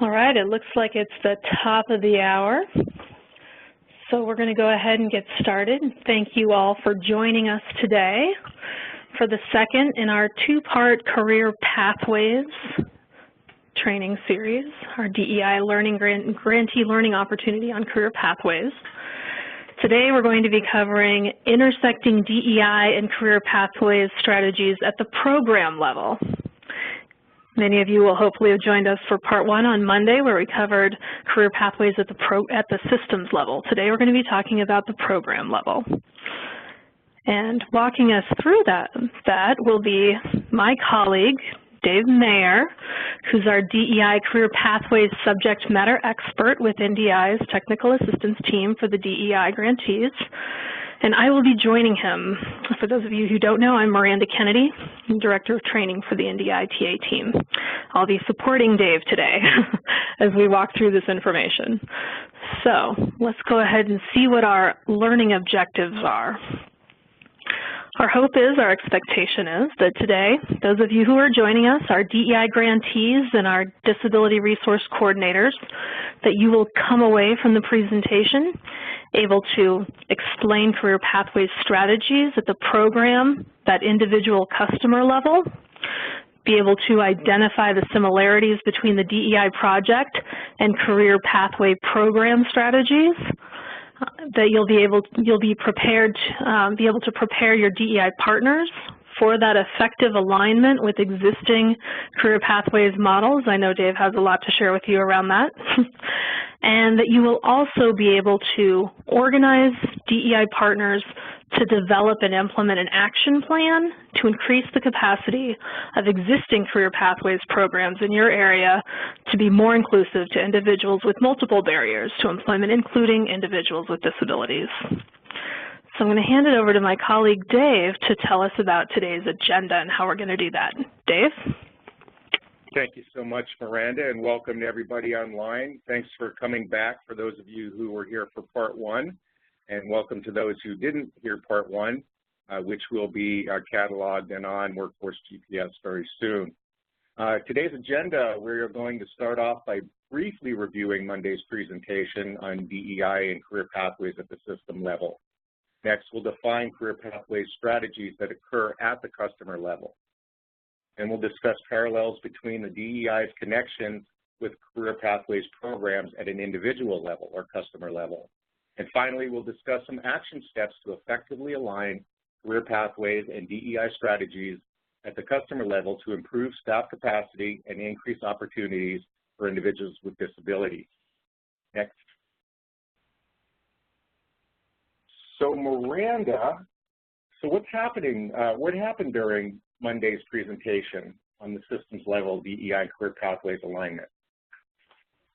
All right, it looks like it's the top of the hour, so we're going to go ahead and get started. Thank you all for joining us today for the second in our two-part Career Pathways training series, our DEI grantee learning opportunity on Career Pathways. Today we're going to be covering intersecting DEI and Career Pathways strategies at the program level. Many of you will hopefully have joined us for part one on Monday, where we covered career pathways at the systems level. Today we're going to be talking about the program level. And walking us through that will be my colleague, Dave Mayer, who's our DEI Career Pathways subject matter expert within DEI's technical assistance team for the DEI grantees. And I will be joining him. For those of you who don't know, I'm Miranda Kennedy, Director of Training for the NDI TA team. I'll be supporting Dave today as we walk through this information. So let's go ahead and see what our learning objectives are. Our hope is, our expectation is, that today, those of you who are joining us, our DEI grantees and our disability resource coordinators, that you will come away from the presentation able to explain career pathways strategies at the program, that individual customer level, be able to identify the similarities between the DEI project and career pathway program strategies, that you'll be prepared to be able to prepare your DEI partners for that effective alignment with existing career pathways models. I know Dave has a lot to share with you around that. And that you will also be able to organize DEI partners to develop and implement an action plan to increase the capacity of existing career pathways programs in your area to be more inclusive to individuals with multiple barriers to employment, including individuals with disabilities. So I'm going to hand it over to my colleague Dave to tell us about today's agenda and how we're going to do that. Dave? Thank you so much, Miranda, and welcome to everybody online. Thanks for coming back for those of you who were here for part one, and welcome to those who didn't hear part one, which will be cataloged and on Workforce GPS very soon. Today's agenda, we're going to start off by briefly reviewing Monday's presentation on DEI and career pathways at the system level. Next, we'll define career pathways strategies that occur at the customer level. And we'll discuss parallels between the DEI's connections with career pathways programs at an individual level or customer level. And finally, we'll discuss some action steps to effectively align career pathways and DEI strategies at the customer level to improve staff capacity and increase opportunities for individuals with disabilities. Next. So Miranda, what's happening? What happened during Monday's presentation on the systems level DEI career pathways alignment?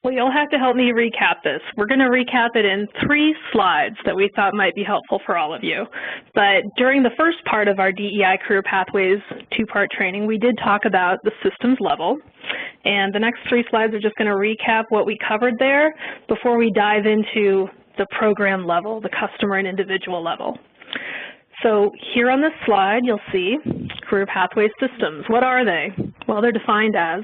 Well, you'll have to help me recap this. We're going to recap it in 3 slides that we thought might be helpful for all of you. But during the first part of our DEI Career Pathways two-part training, we did talk about the systems level. And the next 3 slides are just going to recap what we covered there before we dive into the program level, the customer and individual level. So here on this slide, you'll see career pathway systems. What are they? Well, they're defined as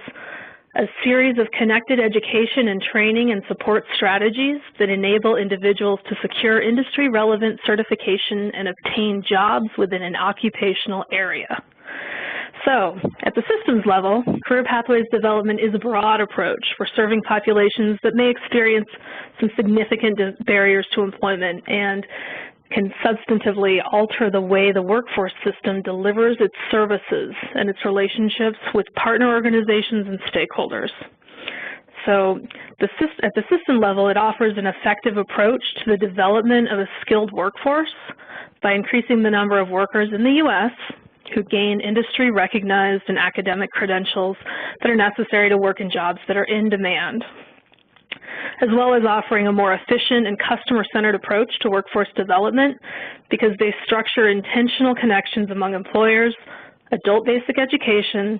a series of connected education and training and support strategies that enable individuals to secure industry-relevant certification and obtain jobs within an occupational area. So, at the systems level, career pathways development is a broad approach for serving populations that may experience some significant barriers to employment and can substantively alter the way the workforce system delivers its services and its relationships with partner organizations and stakeholders. So at the system level, it offers an effective approach to the development of a skilled workforce by increasing the number of workers in the U.S. who gain industry-recognized and academic credentials that are necessary to work in jobs that are in demand, as well as offering a more efficient and customer-centered approach to workforce development because they structure intentional connections among employers, adult basic education,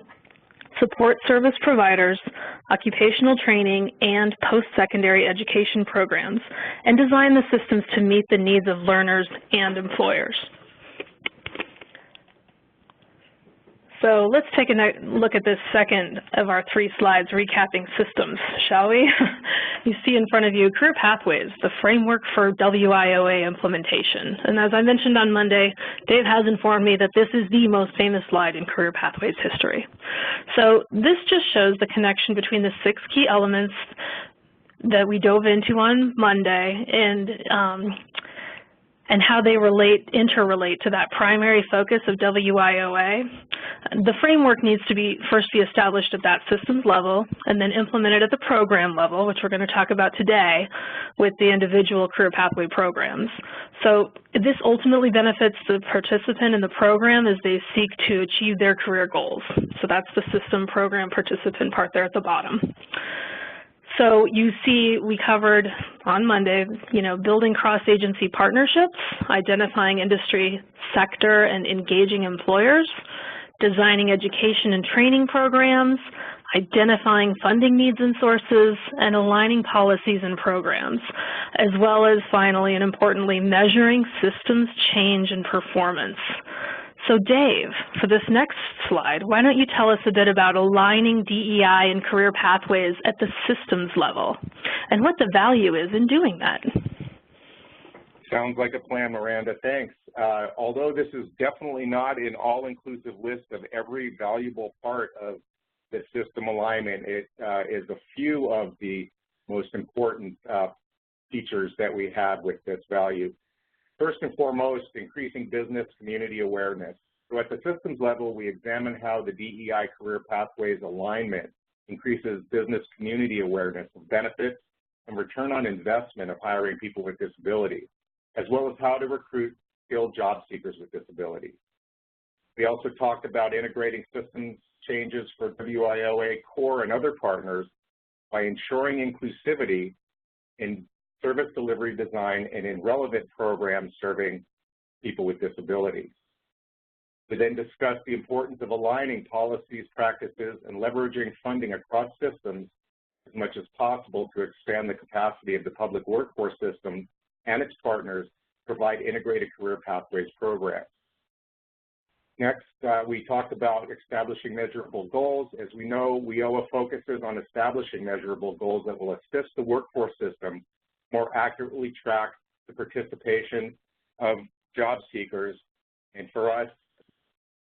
support service providers, occupational training, and post-secondary education programs, and design the systems to meet the needs of learners and employers. So let's take a look at this second of our 3 slides recapping systems, shall we? You see in front of you Career Pathways, the framework for WIOA implementation. And as I mentioned on Monday, Dave has informed me that this is the most famous slide in Career Pathways history. So this just shows the connection between the 6 key elements that we dove into on Monday and how they interrelate to that primary focus of WIOA. The framework needs to first be established at that systems level and then implemented at the program level, which we're going to talk about today with the individual career pathway programs. So this ultimately benefits the participant in the program as they seek to achieve their career goals. So that's the system program participant part there at the bottom. So you see we covered on Monday, building cross-agency partnerships, identifying industry sector and engaging employers, designing education and training programs, identifying funding needs and sources, and aligning policies and programs, as well as finally and importantly, measuring systems change and performance. So Dave, for this next slide, why don't you tell us a bit about aligning DEI and career pathways at the systems level and what the value is in doing that? Sounds like a plan, Miranda. Thanks. Although this is definitely not an all-inclusive list of every valuable part of the system alignment, it is a few of the most important features that we have with this value. First and foremost, increasing business community awareness. So at the systems level, we examine how the DEI career pathways alignment increases business community awareness of benefits and return on investment of hiring people with disabilities, as well as how to recruit skilled job seekers with disabilities. We also talked about integrating systems changes for WIOA core and other partners by ensuring inclusivity in service delivery design and in relevant programs serving people with disabilities. We then discussed the importance of aligning policies, practices, and leveraging funding across systems as much as possible to expand the capacity of the public workforce system and its partners to provide integrated career pathways programs. Next, we talked about establishing measurable goals. As we know, WIOA focuses on establishing measurable goals that will assist the workforce system more accurately track the participation of job seekers, and for us,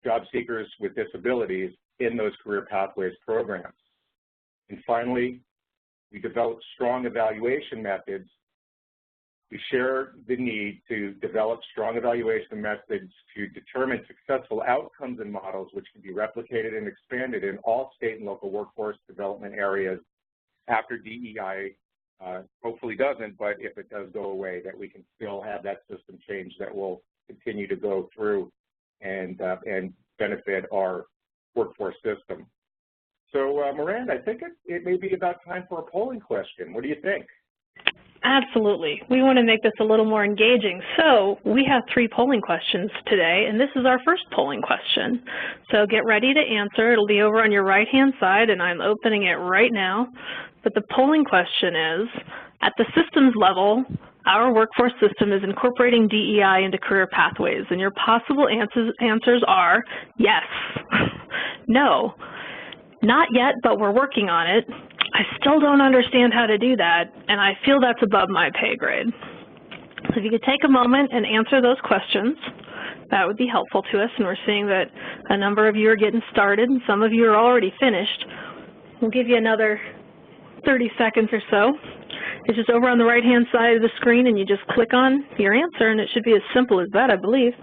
job seekers with disabilities in those career pathways programs. And finally, we developed strong evaluation methods. We share the need to develop strong evaluation methods to determine successful outcomes and models which can be replicated and expanded in all state and local workforce development areas after DEI hopefully doesn't, but if it does go away, that we can still have that system change that will continue to go through and benefit our workforce system. So Miranda, I think it may be about time for a polling question. What do you think? Absolutely. We want to make this a little more engaging. So we have 3 polling questions today, and this is our first polling question. So get ready to answer. It'll be over on your right-hand side, and I'm opening it right now. But the polling question is, at the systems level, our workforce system is incorporating DEI into career pathways, and your possible answers are yes, no, not yet, but we're working on it. I still don't understand how to do that, and I feel that's above my pay grade. So if you could take a moment and answer those questions, that would be helpful to us, and we're seeing that a number of you are getting started, and some of you are already finished. We'll give you another 30 seconds or so. It's just over on the right-hand side of the screen, and you just click on your answer, and it should be as simple as that, I believe.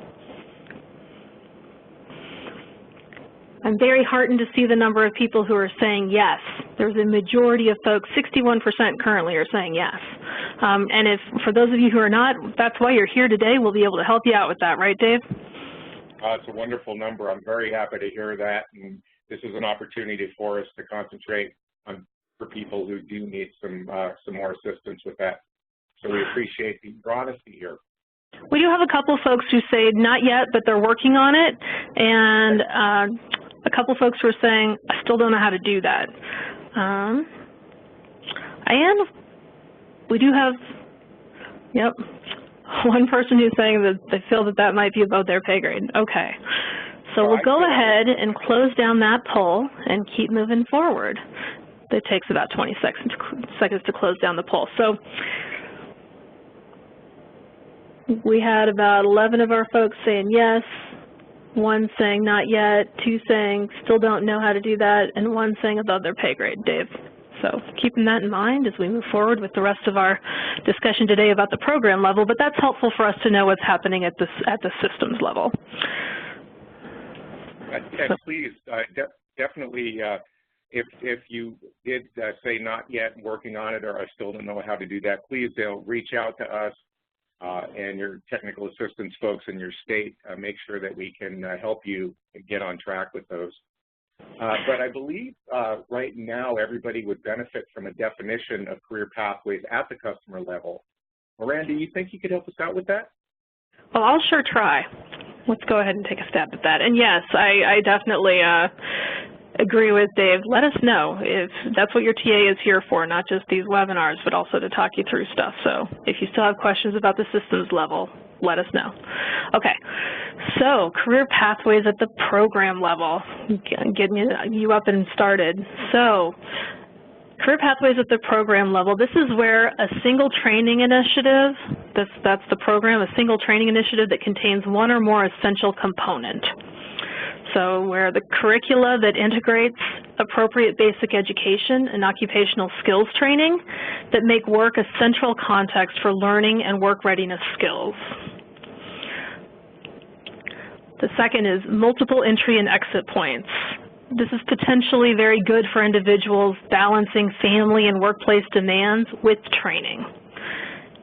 I'm very heartened to see the number of people who are saying yes. There's a majority of folks, 61% currently are saying yes. And if for those of you who are not, that's why you're here today. We'll be able to help you out with that, right, Dave? It's a wonderful number. I'm very happy to hear that. And this is an opportunity for us to concentrate on for people who do need some more assistance with that. So we appreciate your honesty here. We do have a couple folks who say not yet, but they're working on it. And a couple folks were saying, I still don't know how to do that. And we do have, one person who's saying that they feel that that might be above their pay grade. Okay. So we'll go ahead and close down that poll and keep moving forward. It takes about 20 seconds to close down the poll. So we had about 11 of our folks saying yes, 1 saying not yet, 2 saying still don't know how to do that, and 1 saying above their pay grade, Dave. So keeping that in mind as we move forward with the rest of our discussion today about the program level, but that's helpful for us to know what's happening at the systems level. And please, definitely, if you did say not yet, working on it, or I still don't know how to do that, please reach out to us and your technical assistance folks in your state. Make sure that we can help you get on track with those. But I believe right now everybody would benefit from a definition of career pathways at the customer level. Miranda, you think you could help us out with that? Well, I'll sure try. Let's go ahead and take a stab at that. And yes, I definitely agree with Dave. Let us know if that's what your TA is here for, not just these webinars, but also to talk you through stuff. So if you still have questions about the systems level, let us know. Okay, so career pathways at the program level, getting you up and started. So career pathways at the program level, this is where a single training initiative, that's the program, a single training initiative that contains one or more essential component. So where the curricula that integrates appropriate basic education and occupational skills training that make work a central context for learning and work readiness skills. The second is multiple entry and exit points. This is potentially very good for individuals balancing family and workplace demands with training.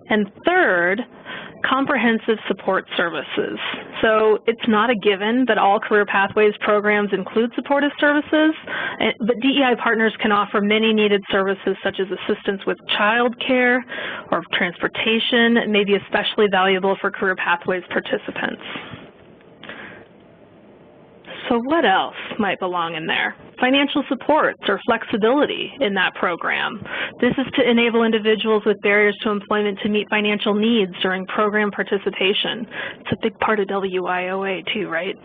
And third, comprehensive support services. So it's not a given that all Career Pathways programs include supportive services, but DEI partners can offer many needed services such as assistance with child care or transportation, and may be especially valuable for Career Pathways participants. So what else might belong in there? Financial supports or flexibility in that program. This is to enable individuals with barriers to employment to meet financial needs during program participation. It's a big part of WIOA too, right?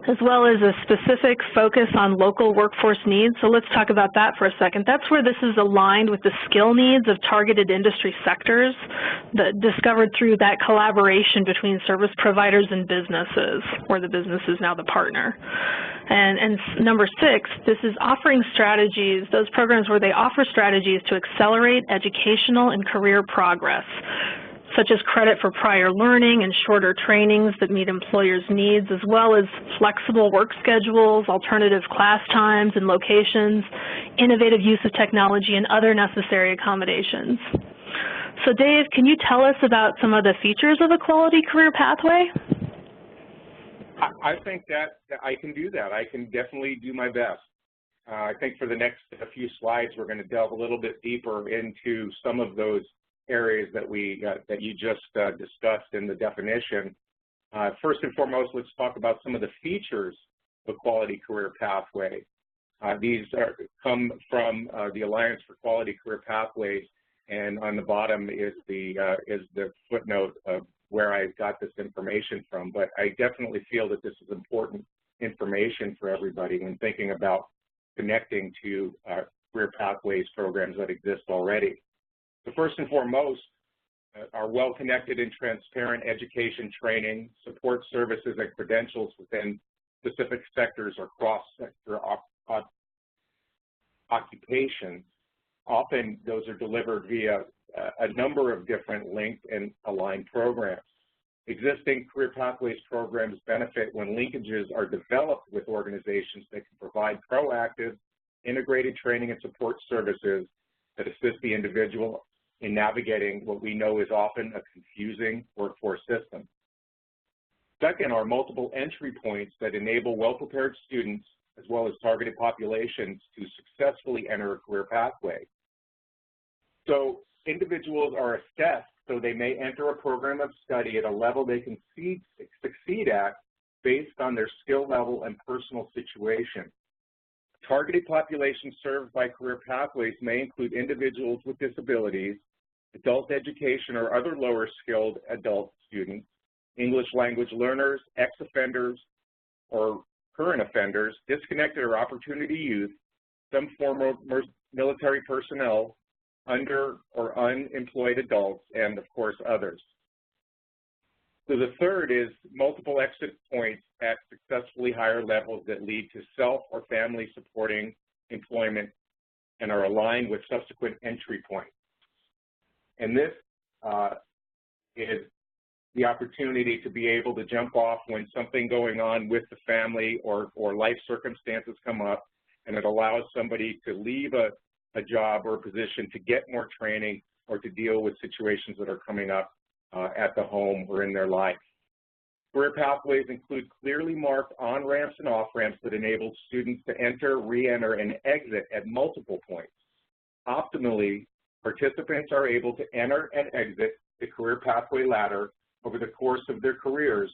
As well as a specific focus on local workforce needs. So let's talk about that for a second. That's where this is aligned with the skill needs of targeted industry sectors that discovered through that collaboration between service providers and businesses, where the business is now the partner. And number 6, this is offering strategies, those programs where they offer strategies to accelerate educational and career progress, such as credit for prior learning and shorter trainings that meet employers' needs, as well as flexible work schedules, alternative class times and locations, innovative use of technology, and other necessary accommodations. So Dave, can you tell us about some of the features of a quality career pathway? I think that I can do that. I can definitely do my best. I think for the next few slides, we're going to delve a little bit deeper into some of those areas that you just discussed in the definition. First and foremost, let's talk about some of the features of a quality career pathway. These come from the Alliance for Quality Career Pathways, and on the bottom is the footnote of where I got this information from. But I definitely feel that this is important information for everybody when thinking about connecting to career pathways programs that exist already. So first and foremost, are well-connected and transparent education, training, support services, and credentials within specific sectors or cross-sector occupations. Often those are delivered via a number of different linked and aligned programs. Existing Career Pathways programs benefit when linkages are developed with organizations that can provide proactive, integrated training and support services that assist the individual in navigating what we know is often a confusing workforce system. Second are multiple entry points that enable well-prepared students as well as targeted populations to successfully enter a career pathway. So individuals are assessed so they may enter a program of study at a level they can succeed at based on their skill level and personal situation. Targeted populations served by career pathways may include individuals with disabilities, adult education or other lower skilled adult students, English language learners, ex-offenders, or current offenders, disconnected or opportunity youth, some former military personnel, under or unemployed adults, and of course others. So the third is multiple exit points at successfully higher levels that lead to self or family supporting employment and are aligned with subsequent entry points. And this is the opportunity to be able to jump off when something going on with the family or life circumstances come up, and it allows somebody to leave a job or a position to get more training or to deal with situations that are coming up at the home or in their life. Career pathways include clearly marked on-ramps and off-ramps that enable students to enter, re-enter, and exit at multiple points. Optimally, participants are able to enter and exit the career pathway ladder over the course of their careers,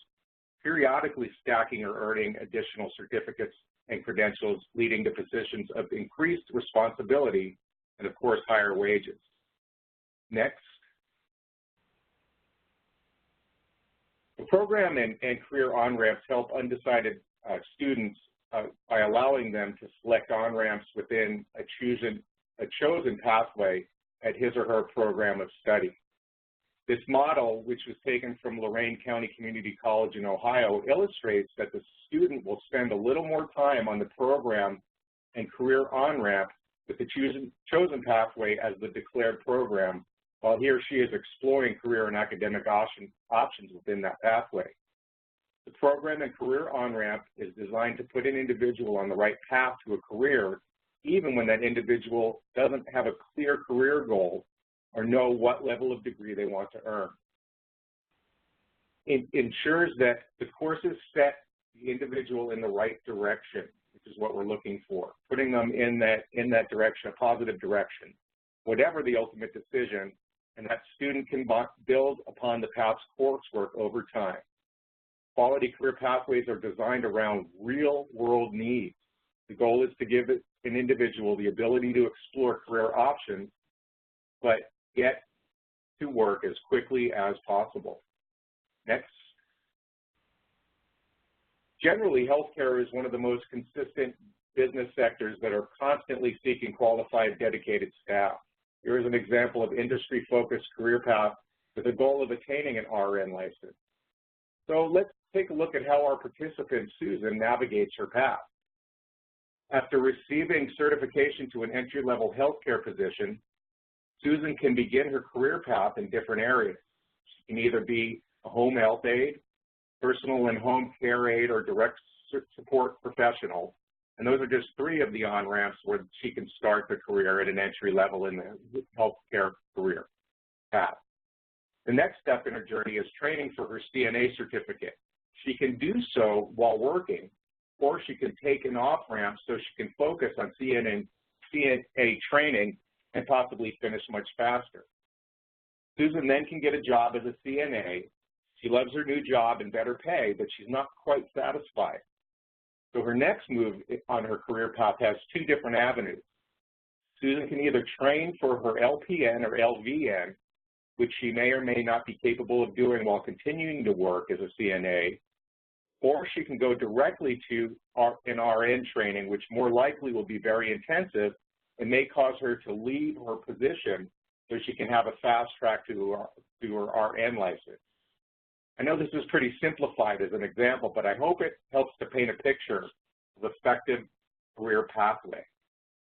periodically stacking or earning additional certificates and credentials, leading to positions of increased responsibility and, of course, higher wages. Next. The program and career on-ramps help undecided students by allowing them to select on-ramps within a chosen pathway at his or her program of study. This model, which was taken from Lorain County Community College in Ohio, illustrates that the student will spend a little more time on the program and career on-ramp with the chosen pathway as the declared program, while he or she is exploring career and academic options within that pathway. The program and career on-ramp is designed to put an individual on the right path to a career, even when that individual doesn't have a clear career goal or know what level of degree they want to earn. It ensures that the courses set the individual in the right direction, which is what we're looking for, putting them in that direction, a positive direction, whatever the ultimate decision, and that student can build upon the path's coursework over time. Quality career pathways are designed around real-world needs. The goal is to give an individual the ability to explore career options, but get to work as quickly as possible. Next. Generally, healthcare is one of the most consistent business sectors that are constantly seeking qualified, dedicated staff. Here is an example of industry-focused career path with the goal of attaining an RN license. So let's take a look at how our participant, Susan, navigates her path. After receiving certification to an entry-level healthcare position, Susan can begin her career path in different areas. She can either be a home health aide, personal and home care aide, or direct support professional. And those are just three of the on-ramps where she can start the career at an entry level in the healthcare career path. The next step in her journey is training for her CNA certificate. She can do so while working, or she can take an off-ramp so she can focus on CNA training and possibly finish much faster. Susan then can get a job as a CNA. She loves her new job and better pay, but she's not quite satisfied. So her next move on her career path has two different avenues. Susan can either train for her LPN or LVN, which she may or may not be capable of doing while continuing to work as a CNA, or she can go directly to an RN training, which more likely will be very intensive and may cause her to leave her position so she can have a fast track to her RN license. I know this is pretty simplified as an example, but I hope it helps to paint a picture of effective career pathway.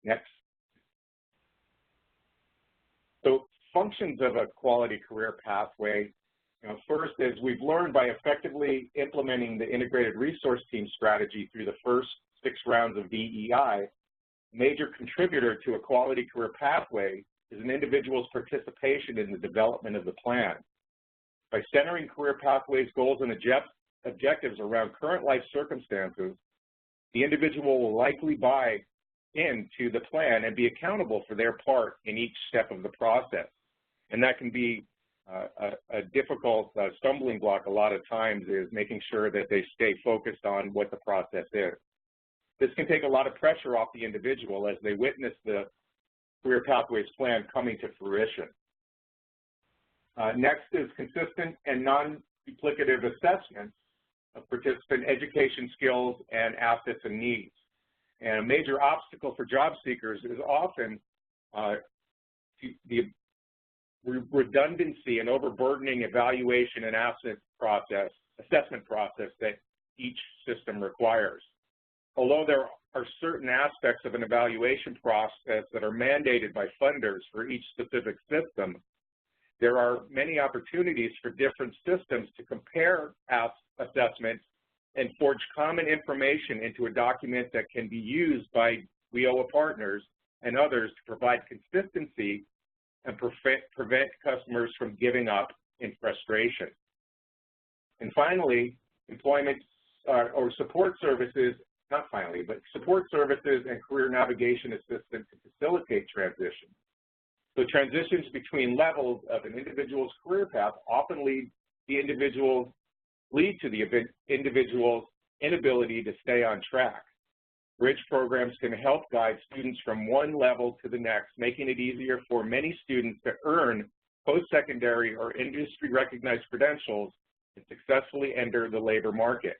Next. So functions of a quality career pathway, first, as we've learned by effectively implementing the integrated resource team strategy through the first 6 rounds of DEI, a major contributor to a quality career pathway is an individual's participation in the development of the plan. By centering career pathways, goals, and objectives around current life circumstances, the individual will likely buy into the plan and be accountable for their part in each step of the process. And that can be a difficult stumbling block a lot of times, is making sure that they stay focused on what the process is. This can take a lot of pressure off the individual as they witness the career pathways plan coming to fruition. Next is consistent and duplicative assessments of participant education skills and assets and needs. And a major obstacle for job seekers is often the redundancy and overburdening evaluation and assessment process that each system requires. Although there are certain aspects of an evaluation process that are mandated by funders for each specific system, there are many opportunities for different systems to compare assessments and forge common information into a document that can be used by WIOA partners and others to provide consistency and prevent customers from giving up in frustration. And finally, employment or support services, not finally, but support services and career navigation assistance to facilitate transition. So transitions between levels of an individual's career path often lead to the individual's inability to stay on track. Bridge programs can help guide students from one level to the next, making it easier for many students to earn post-secondary or industry-recognized credentials and successfully enter the labor market.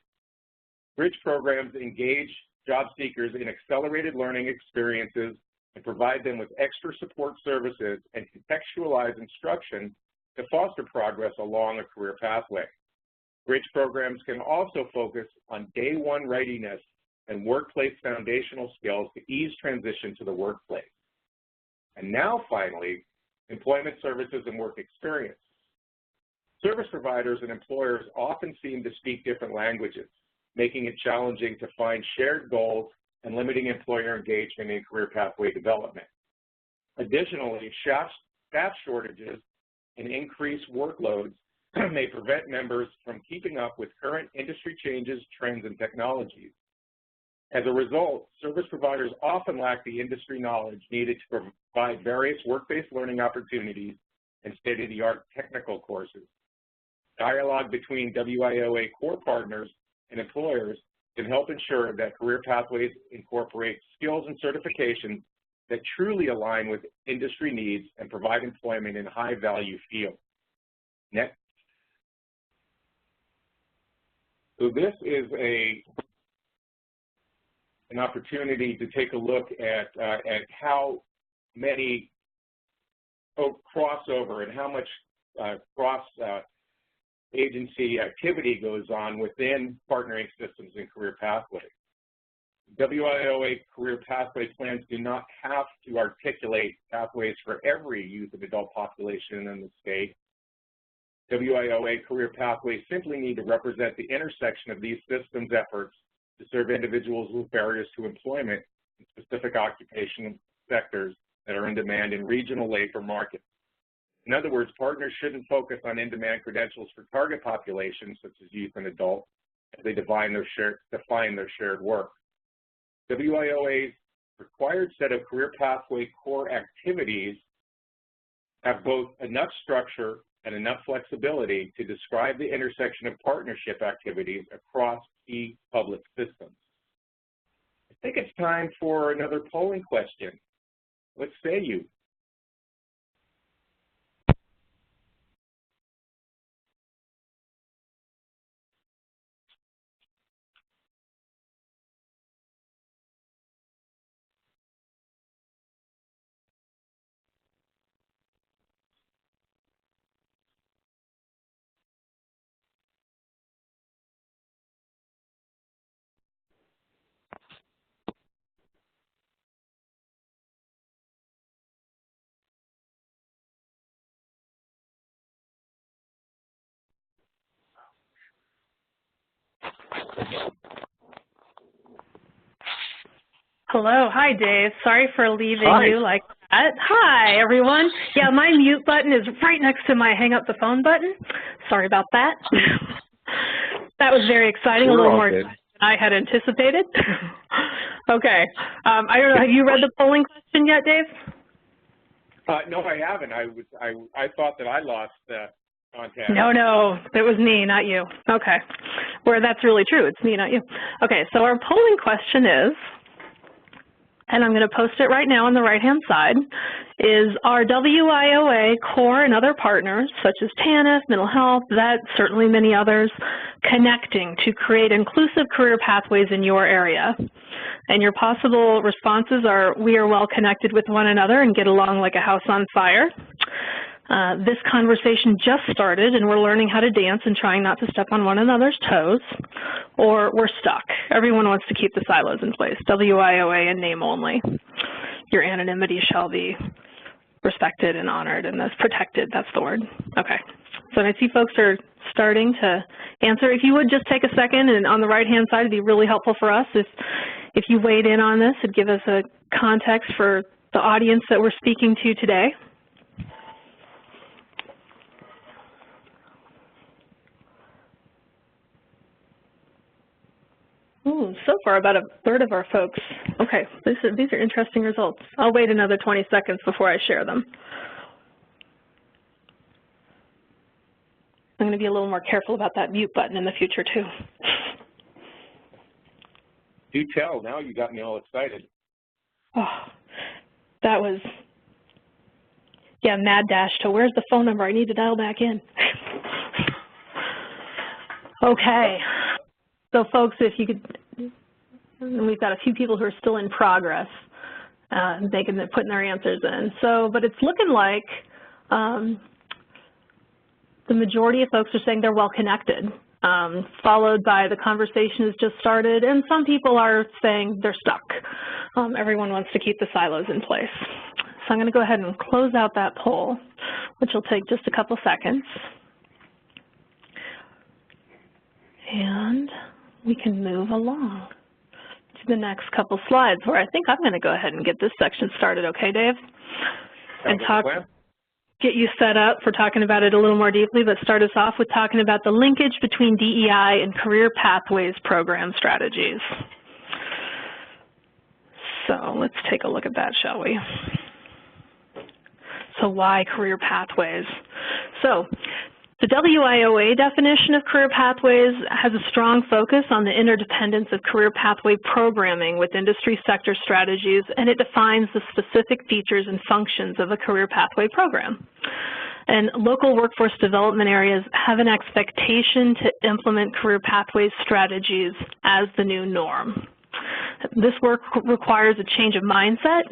Bridge programs engage job seekers in accelerated learning experiences and provide them with extra support services and contextualized instruction to foster progress along a career pathway. Bridge programs can also focus on day one readiness and workplace foundational skills to ease transition to the workplace. And now, finally, employment services and work experience. Service providers and employers often seem to speak different languages, making it challenging to find shared goals and limiting employer engagement in career pathway development. Additionally, staff shortages and increased workloads may prevent members from keeping up with current industry changes, trends, and technologies. As a result, service providers often lack the industry knowledge needed to provide various work-based learning opportunities and state-of-the-art technical courses. Dialogue between WIOA core partners and employers can help ensure that career pathways incorporate skills and certifications that truly align with industry needs and provide employment in high-value fields. Next. So this is an opportunity to take a look at how many crossover and how much cross-agency activity goes on within partnering systems and career pathways. WIOA career pathway plans do not have to articulate pathways for every youth and adult population in the state. WIOA career pathways simply need to represent the intersection of these systems' efforts to serve individuals with barriers to employment in specific occupational sectors that are in demand in regional labor markets. In other words, partners shouldn't focus on in-demand credentials for target populations such as youth and adults as they define their shared work. WIOA's required set of career pathway core activities have both enough structure and enough flexibility to describe the intersection of partnership activities across key public systems. I think it's time for another polling question. What say you? Hello. Hi, Dave. Sorry for leaving you like that. Hi, everyone. Yeah, my mute button is right next to my hang up the phone button. Sorry about that. That was very exciting, a little more than I had anticipated. Okay. I don't know, have you read the polling question yet, Dave? No, I haven't. I thought that I lost contact. No, it was me, not you. Okay. Where that's really true. It's me, not you. Okay, so our polling question is, and I'm going to post it right now on the right-hand side, is our WIOA core and other partners, such as TANF, mental health, vet, certainly many others, connecting to create inclusive career pathways in your area. And your possible responses are, we are well connected with one another and get along like a house on fire. This conversation just started and we're learning how to dance and trying not to step on one another's toes, or we're stuck. Everyone wants to keep the silos in place, WIOA and name only. Your anonymity shall be respected and honored, and that's protected, that's the word. Okay, so I see folks are starting to answer. If you would just take a second, and on the right-hand side, it'd be really helpful for us if you weighed in on this, it'd give us a context for the audience that we're speaking to today. Ooh, so far about a third of our folks. Okay, these are interesting results. I'll wait another 20 seconds before I share them. I'm going to be a little more careful about that mute button in the future, too. Do tell. Now you got me all excited. Oh, that was, yeah, mad dash to where's the phone number? I need to dial back in. Okay. So, folks, if you could, we've got a few people who are still in progress, putting their answers in. So, but it's looking like the majority of folks are saying they're well connected, followed by the conversation has just started, and some people are saying they're stuck. Everyone wants to keep the silos in place. So I'm going to go ahead and close out that poll, which will take just a couple seconds. And we can move along to the next couple slides, where I think I'm going to go ahead and get this section started. Okay, Dave? And get you set up for talking about it a little more deeply, but start us off with talking about the linkage between DEI and Career Pathways program strategies. So let's take a look at that, shall we? So why Career Pathways? So the WIOA definition of career pathways has a strong focus on the interdependence of career pathway programming with industry sector strategies, and it defines the specific features and functions of a career pathway program. And local workforce development areas have an expectation to implement career pathways strategies as the new norm. This work requires a change of mindset.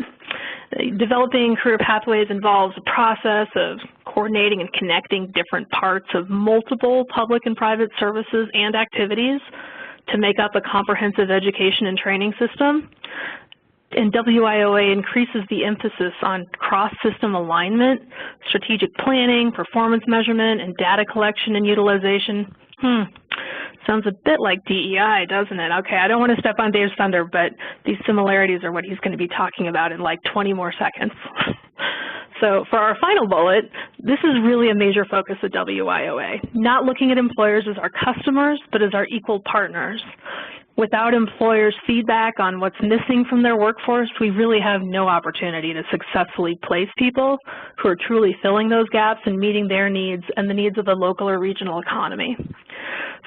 Developing career pathways involves a process of coordinating and connecting different parts of multiple public and private services and activities to make up a comprehensive education and training system. And WIOA increases the emphasis on cross-system alignment, strategic planning, performance measurement, and data collection and utilization. Sounds a bit like DEI, doesn't it? Okay, I don't want to step on Dave's thunder, but these similarities are what he's going to be talking about in like 20 more seconds. So for our final bullet, this is really a major focus of WIOA, not looking at employers as our customers, but as our equal partners. Without employers' feedback on what's missing from their workforce, we really have no opportunity to successfully place people who are truly filling those gaps and meeting their needs and the needs of the local or regional economy.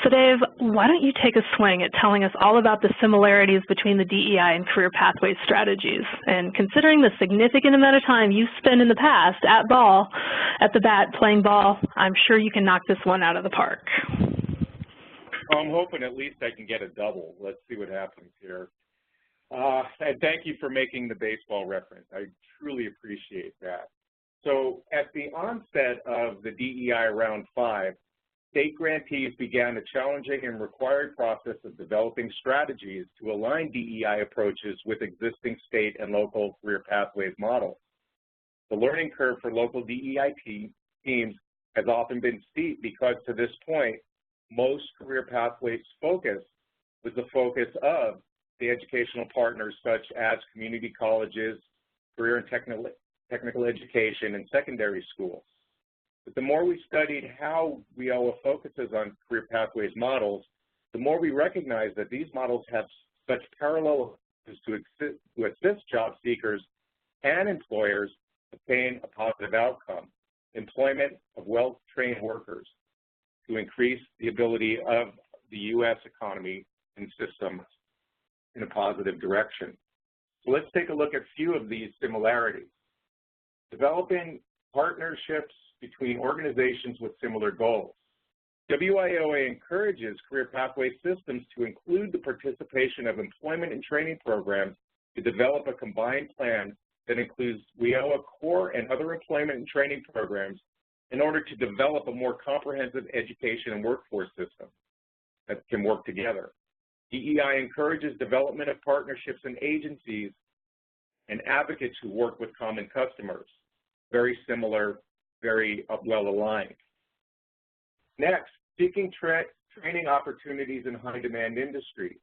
So Dave, why don't you take a swing at telling us all about the similarities between the DEI and Career Pathways strategies? And considering the significant amount of time you spent in the past at the bat playing ball, I'm sure you can knock this one out of the park. Well, I'm hoping at least I can get a double. Let's see what happens here. And thank you for making the baseball reference. I truly appreciate that. So at the onset of the DEI Round 5, state grantees began a challenging and required process of developing strategies to align DEI approaches with existing state and local career pathways models. The learning curve for local DEI teams has often been steep because to this point, most career pathways focus was the focus of the educational partners such as community colleges, career and technical education, and secondary schools. But the more we studied how WIOA focuses on career pathways models, the more we recognize that these models have such parallel to assist job seekers and employers obtain a positive outcome, employment of well-trained workers, to increase the ability of the U.S. economy and systems in a positive direction. So let's take a look at a few of these similarities. Developing partnerships between organizations with similar goals. WIOA encourages career pathway systems to include the participation of employment and training programs to develop a combined plan that includes WIOA core and other employment and training programs in order to develop a more comprehensive education and workforce system that can work together. DEI encourages development of partnerships and agencies and advocates who work with common customers. Very similar, very well aligned. Next, seeking training opportunities in high-demand industries.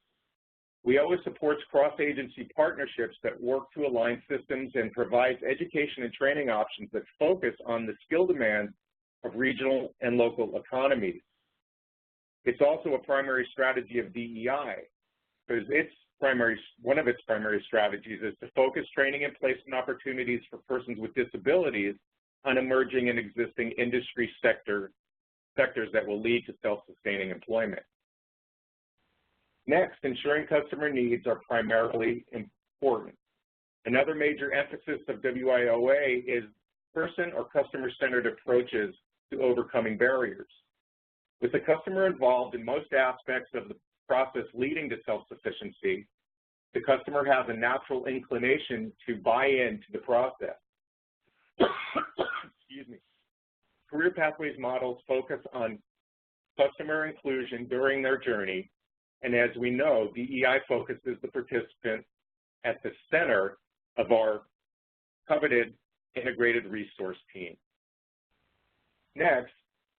WIOA supports cross-agency partnerships that work to align systems and provides education and training options that focus on the skill demands of regional and local economies. It's also a primary strategy of DEI, because one of its primary strategies is to focus training and placement opportunities for persons with disabilities on emerging and existing industry sectors that will lead to self-sustaining employment. Next, ensuring customer needs are primarily important. Another major emphasis of WIOA is person or customer-centered approaches to overcoming barriers. With the customer involved in most aspects of the process leading to self-sufficiency, the customer has a natural inclination to buy into the process. Excuse me. Career Pathways models focus on customer inclusion during their journey, and as we know, DEI focuses the participant at the center of our coveted integrated resource team. Next,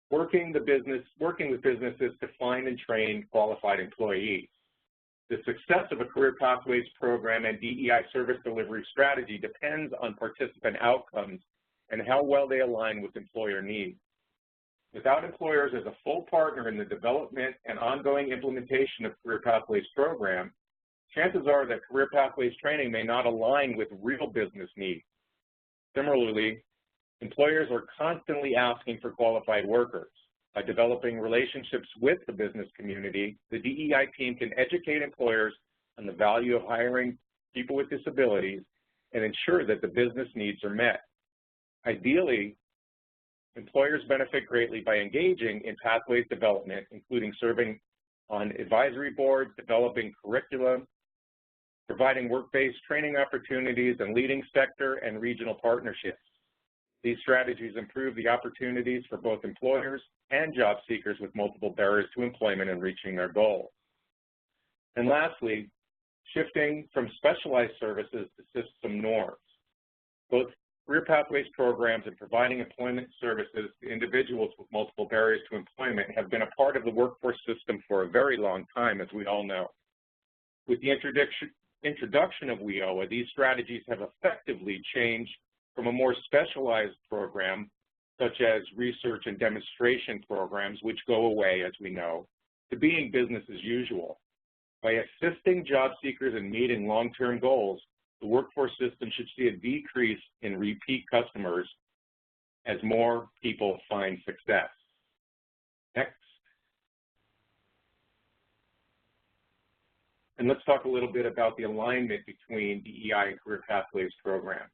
working with businesses to find and train qualified employees. The success of a Career Pathways program and DEI service delivery strategy depends on participant outcomes and how well they align with employer needs. Without employers as a full partner in the development and ongoing implementation of Career Pathways program, chances are that Career Pathways training may not align with real business needs. Similarly, employers are constantly asking for qualified workers. By developing relationships with the business community, the DEI team can educate employers on the value of hiring people with disabilities and ensure that the business needs are met. Ideally, employers benefit greatly by engaging in pathways development, including serving on advisory boards, developing curriculum, providing work-based training opportunities, and leading sector and regional partnerships. These strategies improve the opportunities for both employers and job seekers with multiple barriers to employment and reaching their goals. And lastly, shifting from specialized services to system norms. Both Career Pathways programs and providing employment services to individuals with multiple barriers to employment have been a part of the workforce system for a very long time, as we all know. With the introduction of WIOA, these strategies have effectively changed from a more specialized program, such as research and demonstration programs, which go away, as we know, to being business as usual. By assisting job seekers in meeting long-term goals, the workforce system should see a decrease in repeat customers as more people find success. Next. And let's talk a little bit about the alignment between DEI and Career Pathways program.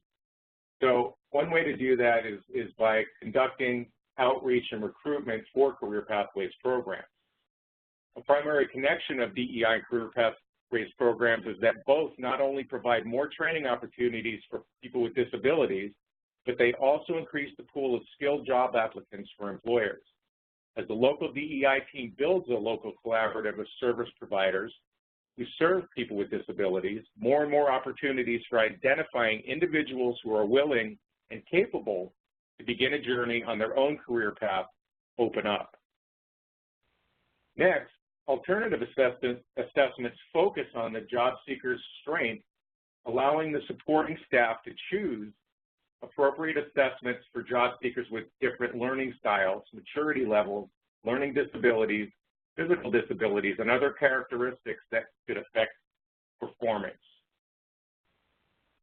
So one way to do that is by conducting outreach and recruitment for Career Pathways programs. A primary connection of DEI and Career Pathways programs is that both not only provide more training opportunities for people with disabilities, but they also increase the pool of skilled job applicants for employers. As the local DEI team builds a local collaborative of service providers who serve people with disabilities, more and more opportunities for identifying individuals who are willing and capable to begin a journey on their own career path open up. Next, alternative assessments focus on the job seeker's strength, allowing the supporting staff to choose appropriate assessments for job seekers with different learning styles, maturity levels, learning disabilities, physical disabilities, and other characteristics that could affect performance.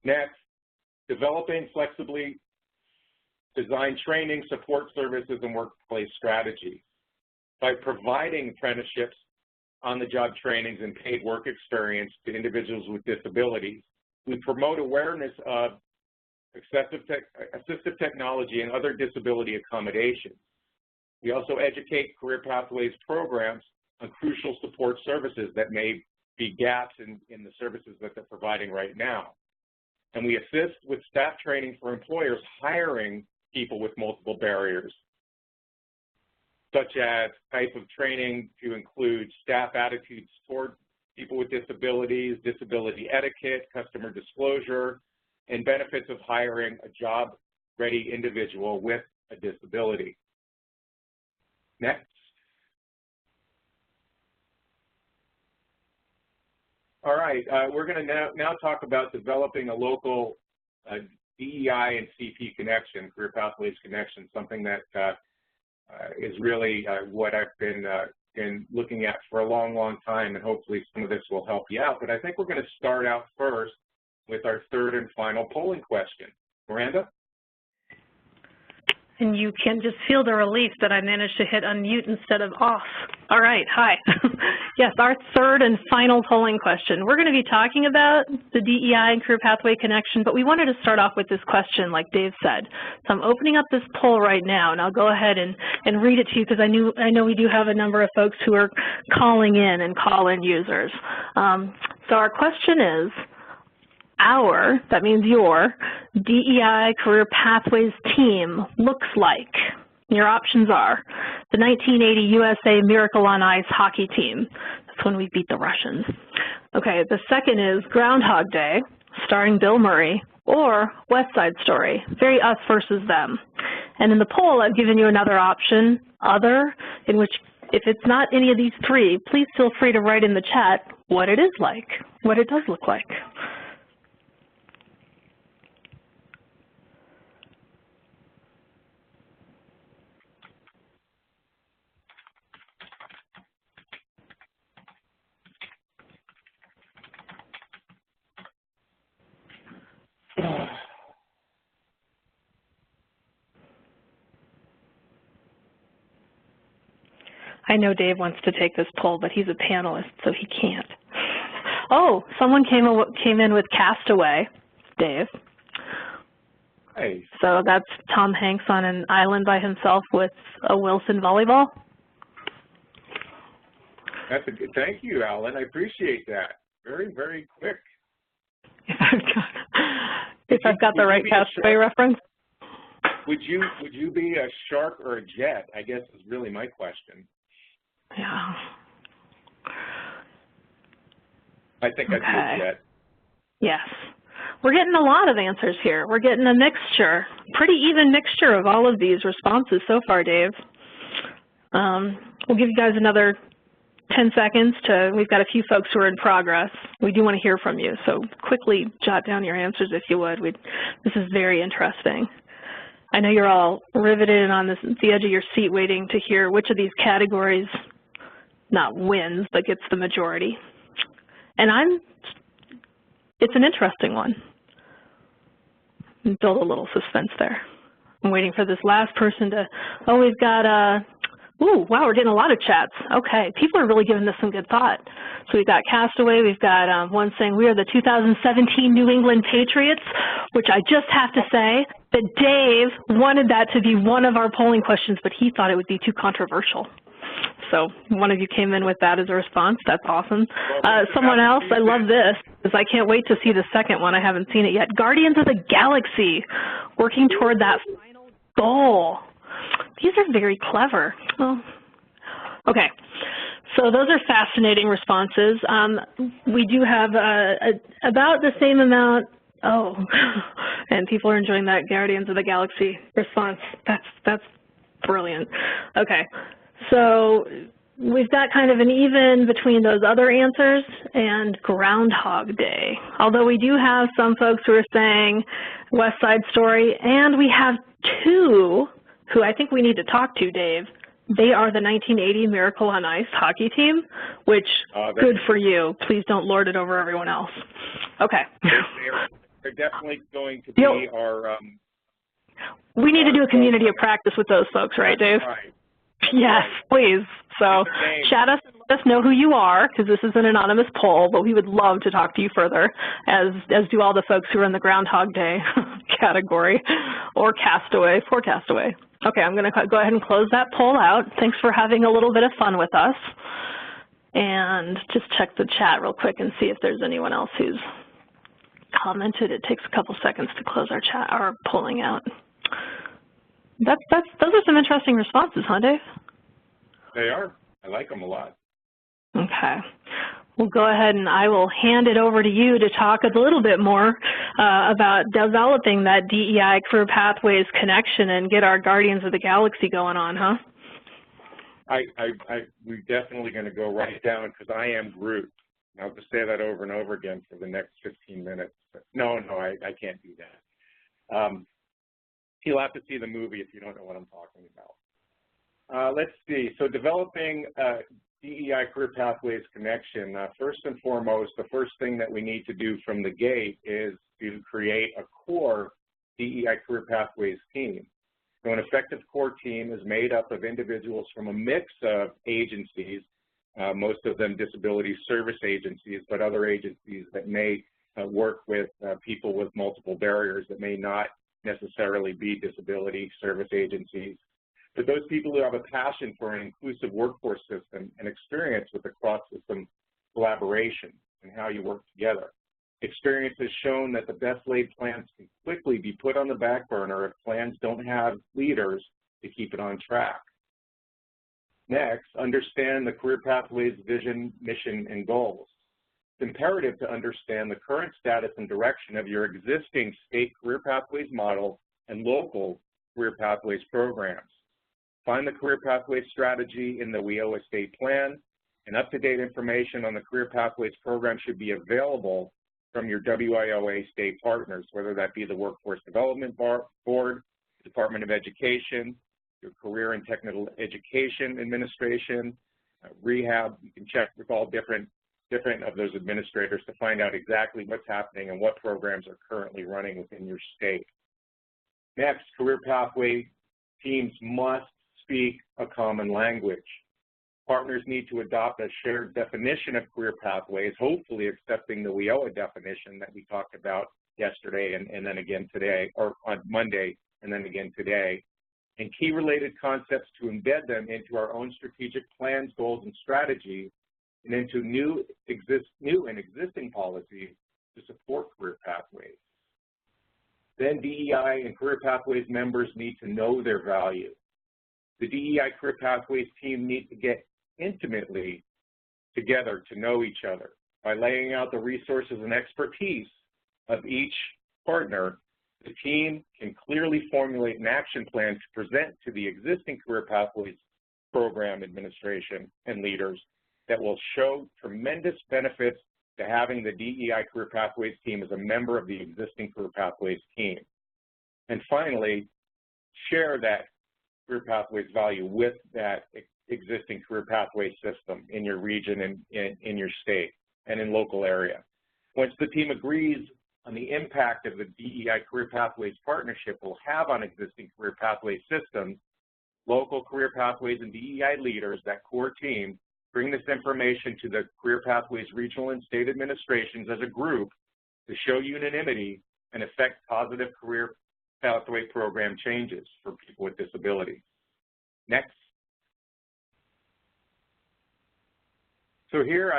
Next, developing flexibly designed training, support services, and workplace strategies. By providing apprenticeships, on-the-job trainings, and paid work experience to individuals with disabilities, we promote awareness of assistive technology, and other disability accommodations. We also educate Career Pathways programs on crucial support services that may be gaps in the services that they're providing right now. And we assist with staff training for employers hiring people with multiple barriers, such as type of training to include staff attitudes toward people with disabilities, disability etiquette, customer disclosure, and benefits of hiring a job-ready individual with a disability. Next. All right, we're going to now talk about developing a local DEI and CP connection, Career Pathways connection, something that is really what I've been looking at for a long, long time, and hopefully some of this will help you out. But I think we're going to start out first with our third and final polling question. Miranda? And you can just feel the relief that I managed to hit unmute instead of off. All right, hi. Yes, our third and final polling question. We're going to be talking about the DEI and Career Pathway connection, but we wanted to start off with this question, like Dave said. So I'm opening up this poll right now, and I'll go ahead and read it to you because I know we do have a number of folks who are calling in and call-in users. So our question is, that means your DEI Career Pathways team looks like. Your options are the 1980 USA Miracle on Ice hockey team. That's when we beat the Russians. Okay, the second is Groundhog Day, starring Bill Murray, or West Side Story, very us versus them. And in the poll, I've given you another option, other, in which if it's not any of these three, please feel free to write in the chat what it is like, what it does look like. I know Dave wants to take this poll, but he's a panelist, so he can't. Oh, someone came in with Castaway, Dave. Hey. So that's Tom Hanks on an island by himself with a Wilson volleyball. That's a good, thank you, Alan. I appreciate that. Very, very quick. If I've got the right Castaway reference. Would you be a shark or a jet, I guess is really my question. Yeah. I think I'd be a jet. Yes. We're getting a lot of answers here. We're getting a mixture, pretty even mixture of all of these responses so far, Dave. We'll give you guys another 10 seconds we've got a few folks who are in progress. We do want to hear from you, so quickly jot down your answers if you would. This is very interesting. I know you're all riveted and on the edge of your seat waiting to hear which of these categories not wins, but gets the majority. And it's an interesting one. Build a little suspense there. I'm waiting for this last person to, oh, we've got, ooh, wow, we're getting a lot of chats. Okay, people are really giving this some good thought. So we've got Castaway, we've got one saying we are the 2017 New England Patriots, which I just have to say that Dave wanted that to be one of our polling questions, but he thought it would be too controversial. So one of you came in with that as a response. That's awesome. Someone else, I love this, because I can't wait to see the second one. I haven't seen it yet. Guardians of the Galaxy, working toward that final goal. These are very clever. Well, okay, so those are fascinating responses. We do have about the same amount. Oh, and people are enjoying that Guardians of the Galaxy response. That's brilliant. Okay. So we've got kind of an even between those other answers and Groundhog Day. Although we do have some folks who are saying West Side Story, and we have two who I think we need to talk to, Dave. They are the 1980 Miracle on Ice hockey team, which, good for you. Please don't lord it over everyone else. Okay. They're definitely going to be our... we need to do a community of practice with those folks, right, Dave? Right. Yes, please. So chat us and let us know who you are, because this is an anonymous poll, but we would love to talk to you further, as do all the folks who are in the Groundhog Day category, or Castaway for Castaway. Okay, I'm going to go ahead and close that poll out. Thanks for having a little bit of fun with us. And just check the chat real quick and see if there's anyone else who's commented. It takes a couple seconds to close our chat, our polling out. Those are some interesting responses, huh, Dave? They are. I like them a lot. Okay. We'll go ahead and I will hand it over to you to talk a little bit more about developing that DEI Career Pathways connection and get our Guardians of the Galaxy going on, huh? We're definitely going to go right down because I am Groot. I'll just say that over and over again for the next 15 minutes. No, I can't do that. You'll have to see the movie if you don't know what I'm talking about. Let's see. So developing DEI Career Pathways connection. First and foremost, the first thing that we need to do from the gate is to create a core DEI Career Pathways team. So an effective core team is made up of individuals from a mix of agencies, most of them disability service agencies, but other agencies that may work with people with multiple barriers that may not necessarily be disability service agencies. But those people who have a passion for an inclusive workforce system and experience with the cross-system collaboration and how you work together. Experience has shown that the best laid plans can quickly be put on the back burner if plans don't have leaders to keep it on track. Next, understand the Career Pathways vision, mission, and goals. It's imperative to understand the current status and direction of your existing state Career Pathways model and local Career Pathways programs. Find the Career Pathways strategy in the WIOA state plan, and up-to-date information on the Career Pathways program should be available from your WIOA state partners, whether that be the Workforce Development Board, Department of Education, your Career and Technical Education Administration, Rehab. You can check with all different of those administrators to find out exactly what's happening and what programs are currently running within your state. Next, Career Pathway teams must speak a common language. Partners need to adopt a shared definition of career pathways, hopefully accepting the WIOA definition that we talked about yesterday and then again today, or on Monday and then again today, and key related concepts to embed them into our own strategic plans, goals, and strategies, and into new and existing policies to support career pathways. Then DEI and Career Pathways members need to know their value. The DEI Career Pathways team needs to get intimately together to know each other. By laying out the resources and expertise of each partner, the team can clearly formulate an action plan to present to the existing Career Pathways program administration and leaders that will show tremendous benefits to having the DEI Career Pathways team as a member of the existing Career Pathways team. And finally, share that Career Pathways value with that existing Career Pathways system in your region and in your state and in local area. Once the team agrees on the impact of the DEI Career Pathways partnership will have on existing Career Pathways systems, local Career Pathways and DEI leaders, that core team, bring this information to the Career Pathways regional and state administrations as a group to show unanimity and affect positive Career Pathway program changes for people with disabilities. Next. So here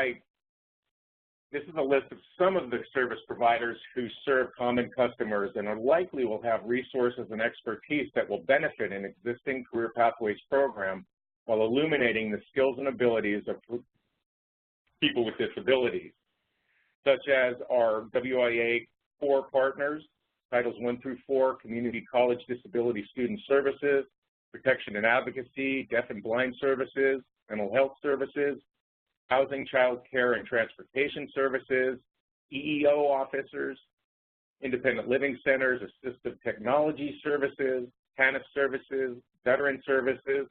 this is a list of some of the service providers who serve common customers and are likely will have resources and expertise that will benefit an existing Career Pathways program while illuminating the skills and abilities of people with disabilities, such as our WIA core partners, Titles 1 through 4, Community College Disability Student Services, Protection and Advocacy, Deaf and Blind Services, Mental Health Services, Housing, Child Care, and Transportation Services, EEO officers, Independent Living Centers, Assistive Technology Services, TANF Services, Veteran Services.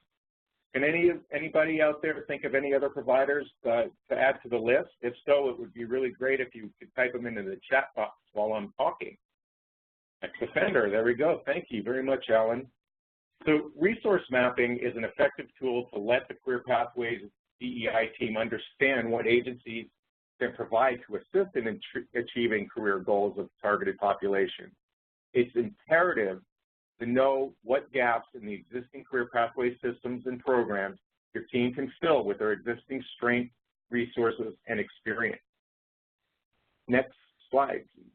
Can anybody out there think of any other providers to add to the list? If so, it would be really great if you could type them into the chat box while I'm talking. Ex-offender, there we go. Thank you very much, Alan. So resource mapping is an effective tool to let the Career Pathways DEI team understand what agencies can provide to assist in achieving career goals of targeted population. It's imperative to know what gaps in the existing career pathway systems and programs your team can fill with their existing strengths, resources, and experience. Next slide, please.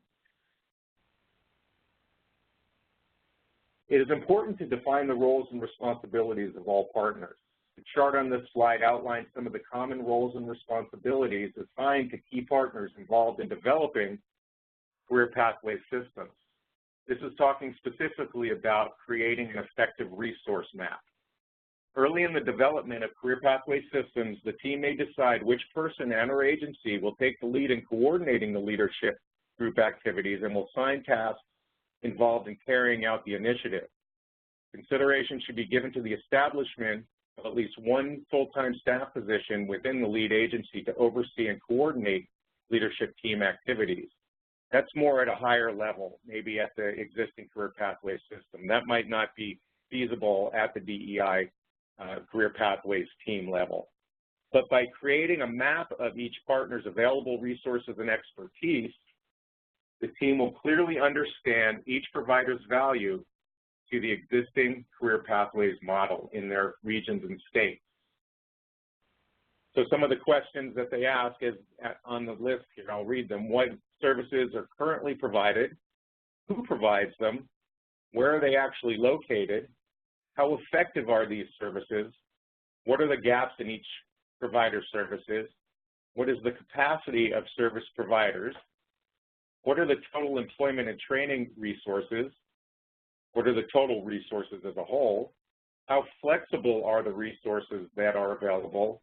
It is important to define the roles and responsibilities of all partners. The chart on this slide outlines some of the common roles and responsibilities assigned to key partners involved in developing career pathway systems. This is talking specifically about creating an effective resource map. Early in the development of career pathway systems, the team may decide which person and or agency will take the lead in coordinating the leadership group activities and will assign tasks involved in carrying out the initiative. Consideration should be given to the establishment of at least one full-time staff position within the lead agency to oversee and coordinate leadership team activities. That's more at a higher level, maybe at the existing career pathway system. That might not be feasible at the DEI career pathways team level. But by creating a map of each partner's available resources and expertise, the team will clearly understand each provider's value to the existing career pathways model in their regions and states. So some of the questions that they ask is on the list here, I'll read them. What services are currently provided? Who provides them? Where are they actually located? How effective are these services? What are the gaps in each provider's services? What is the capacity of service providers? What are the total employment and training resources? What are the total resources as a whole? How flexible are the resources that are available?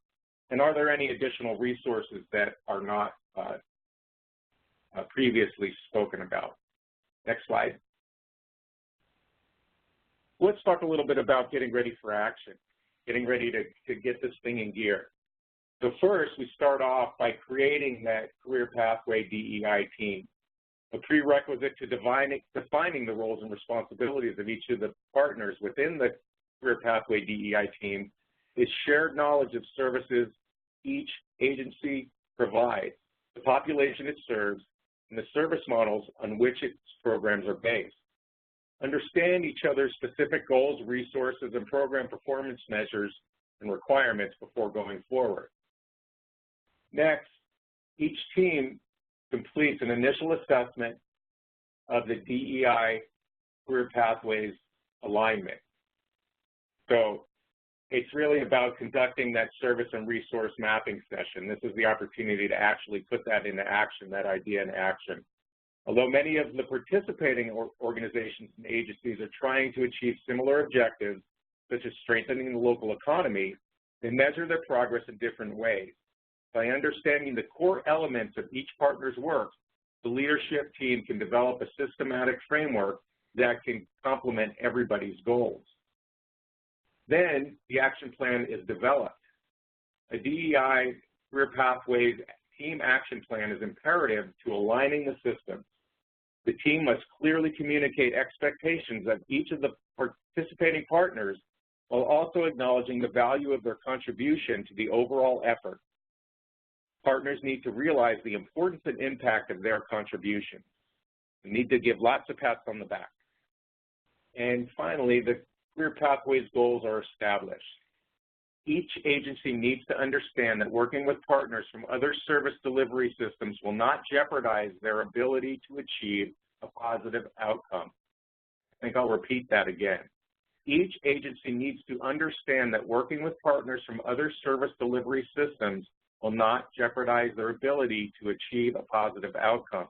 And are there any additional resources that are not previously spoken about? Next slide. Let's talk a little bit about getting ready for action, getting ready to get this thing in gear. So first, we start off by creating that career pathway DEI team. A prerequisite to defining the roles and responsibilities of each of the partners within the career pathway DEI team is shared knowledge of services each agency provides, the population it serves, and the service models on which its programs are based. Understand each other's specific goals, resources, and program performance measures and requirements before going forward. Next, each team completes an initial assessment of the DEI career pathways alignment. So it's really about conducting that service and resource mapping session. This is the opportunity to actually put that into action, that idea in action. Although many of the participating organizations and agencies are trying to achieve similar objectives, such as strengthening the local economy, they measure their progress in different ways. By understanding the core elements of each partner's work, the leadership team can develop a systematic framework that can complement everybody's goals. Then the action plan is developed. A DEI career pathways team action plan is imperative to aligning the systems. The team must clearly communicate expectations of each of the participating partners while also acknowledging the value of their contribution to the overall effort. Partners need to realize the importance and impact of their contribution. They need to give lots of pats on the back. And finally, the career pathways goals are established. Each agency needs to understand that working with partners from other service delivery systems will not jeopardize their ability to achieve a positive outcome. I think I'll repeat that again. Each agency needs to understand that working with partners from other service delivery systems will not jeopardize their ability to achieve a positive outcome.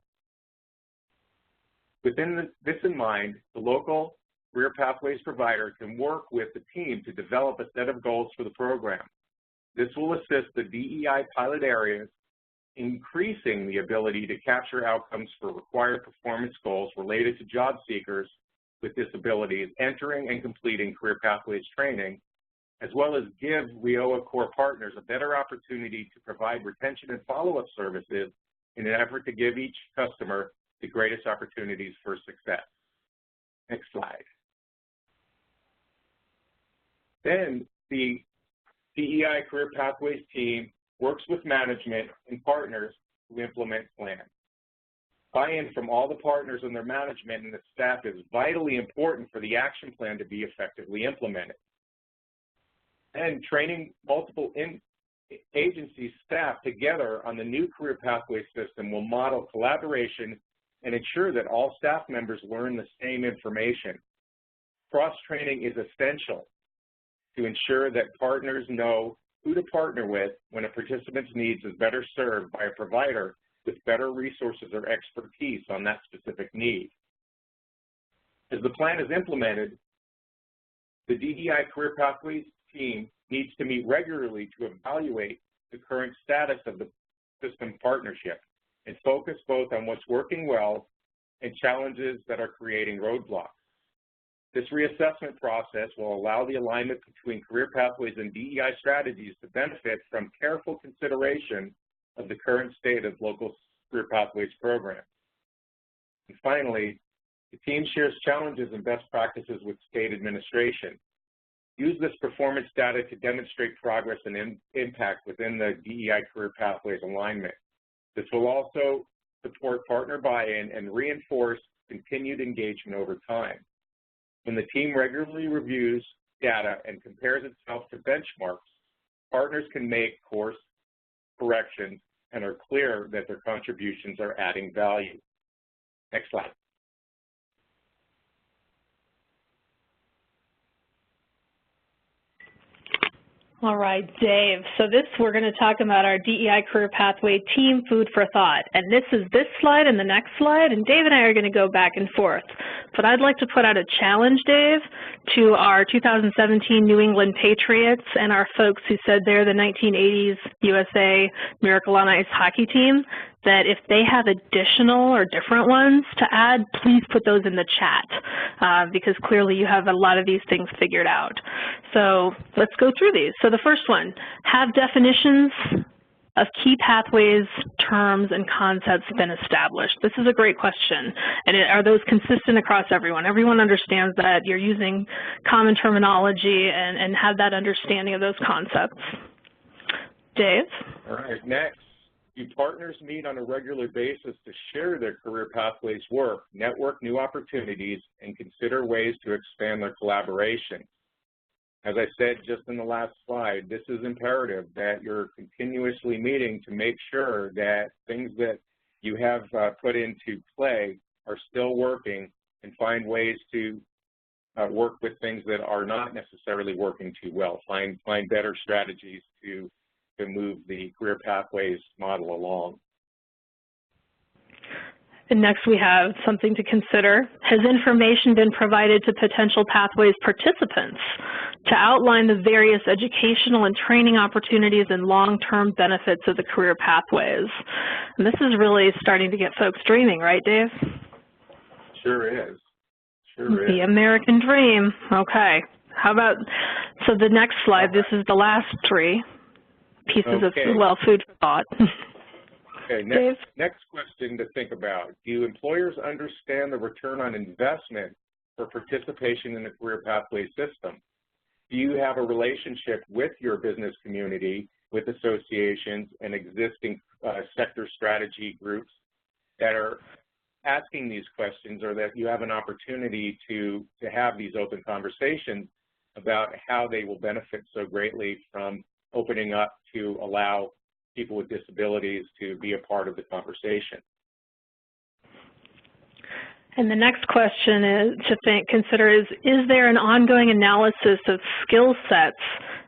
Within this in mind, the local career pathways provider can work with the team to develop a set of goals for the program. This will assist the DEI pilot areas increasing the ability to capture outcomes for required performance goals related to job seekers with disabilities entering and completing career pathways training, as well as give WIOA core partners a better opportunity to provide retention and follow-up services in an effort to give each customer the greatest opportunities for success. Next slide. Then the DEI Career Pathways team works with management and partners to implement plans. Buy-in from all the partners and their management and the staff is vitally important for the action plan to be effectively implemented. And training multiple agency staff together on the new career pathway system will model collaboration and ensure that all staff members learn the same information. Cross-training is essential to ensure that partners know who to partner with when a participant's needs is better served by a provider with better resources or expertise on that specific need. As the plan is implemented, the DEI Career Pathways team needs to meet regularly to evaluate the current status of the system partnership and focus both on what's working well and challenges that are creating roadblocks. This reassessment process will allow the alignment between career pathways and DEI strategies to benefit from careful consideration of the current state of local career pathways programs. And finally, the team shares challenges and best practices with state administration. Use this performance data to demonstrate progress and impact within the DEI career pathways alignment. This will also support partner buy-in and reinforce continued engagement over time. When the team regularly reviews data and compares itself to benchmarks, partners can make course corrections and are clear that their contributions are adding value. Next slide. All right, Dave. So we're going to talk about our DEI Career Pathway Team Food for Thought. And this is this slide and the next slide, and Dave and I are going to go back and forth. But I'd like to put out a challenge, Dave, to our 2017 New England Patriots and our folks who said they're the 1980s USA Miracle on Ice hockey team, that if they have additional or different ones to add, please put those in the chat, because clearly you have a lot of these things figured out. So let's go through these. So the first one, have definitions of key pathways, terms, and concepts been established? This is a great question. And are those consistent across everyone? Everyone understands that you're using common terminology and have that understanding of those concepts. Dave? All right, next. Do partners meet on a regular basis to share their career pathways work, network new opportunities, and consider ways to expand their collaboration? As I said just in the last slide, this is imperative that you're continuously meeting to make sure that things that you have put into play are still working and find ways to work with things that are not necessarily working too well, find better strategies to move the career pathways model along. And next we have something to consider. Has information been provided to potential pathways participants to outline the various educational and training opportunities and long-term benefits of the career pathways? And this is really starting to get folks dreaming, right, Dave? Sure is. Sure is. The American dream. Okay. How about, so the next slide, this is the last three pieces of, well, food for thought. Okay, next question to think about. Do employers understand the return on investment for participation in the career pathway system? Do you have a relationship with your business community, with associations and existing sector strategy groups that are asking these questions, or that you have an opportunity to have these open conversations about how they will benefit so greatly from opening up to allow people with disabilities to be a part of the conversation? And the next question is consider is there an ongoing analysis of skill sets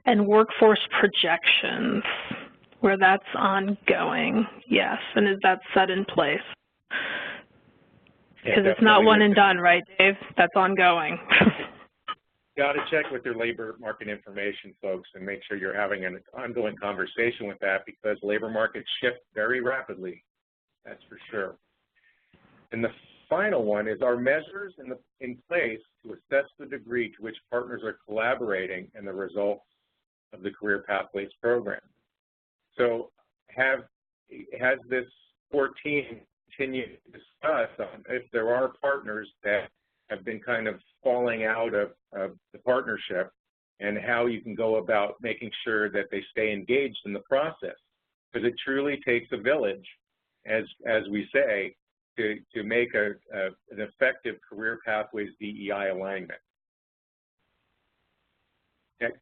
and workforce projections where that's ongoing? Yes, and is that set in place? Because it's not one and done, right, Dave? That's ongoing. Got to check with your labor market information folks and make sure you're having an ongoing conversation with that, because labor markets shift very rapidly, that's for sure. And the final one is, are measures in place to assess the degree to which partners are collaborating and the results of the Career Pathways program? So has this core team continued to discuss if there are partners that have been kind of falling out of the partnership, and how you can go about making sure that they stay engaged in the process? Because it truly takes a village, as we say, to make an effective Career Pathways DEI alignment. Okay.